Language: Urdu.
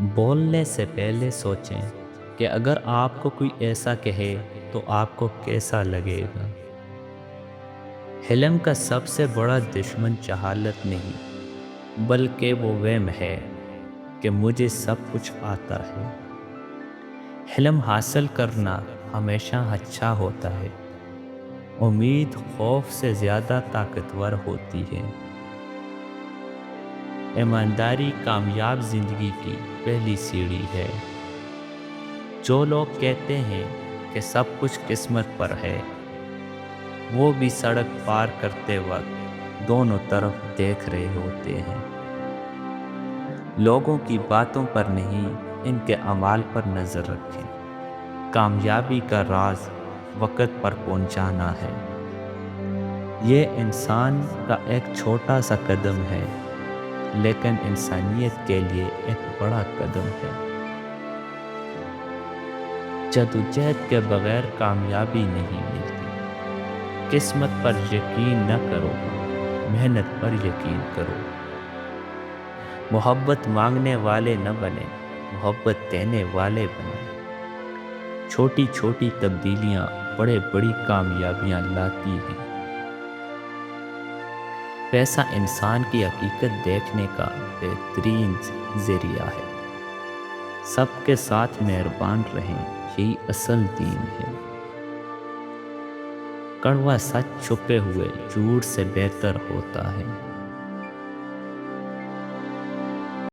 بولنے سے پہلے سوچیں کہ اگر آپ کو کوئی ایسا کہے تو آپ کو کیسا لگے گا۔ حلم کا سب سے بڑا دشمن جہالت نہیں، بلکہ وہ وہم ہے کہ مجھے سب کچھ آتا ہے۔ حلم حاصل کرنا ہمیشہ اچھا ہوتا ہے۔ امید خوف سے زیادہ طاقتور ہوتی ہے۔ ایمانداری کامیاب زندگی کی پہلی سیڑھی ہے۔ جو لوگ کہتے ہیں کہ سب کچھ قسمت پر ہے، وہ بھی سڑک پار کرتے وقت دونوں طرف دیکھ رہے ہوتے ہیں۔ لوگوں کی باتوں پر نہیں، ان کے اعمال پر نظر رکھیں۔ کامیابی کا راز وقت پر پہنچانا ہے۔ یہ انسان کا ایک چھوٹا سا قدم ہے، لیکن انسانیت کے لیے ایک بڑا قدم ہے۔ جدوجہد کے بغیر کامیابی نہیں ملتی۔ قسمت پر یقین نہ کرو، محنت پر یقین کرو۔ محبت مانگنے والے نہ بنے، محبت دینے والے بنیں۔ چھوٹی چھوٹی تبدیلیاں بڑی کامیابیاں لاتی ہیں۔ پیسہ انسان کی حقیقت دیکھنے کا بہترین ذریعہ ہے۔ سب کے ساتھ مہربان رہیں، یہی اصل دین ہے۔ کڑوا سچ چھپے ہوئے جھوٹ سے بہتر ہوتا ہے۔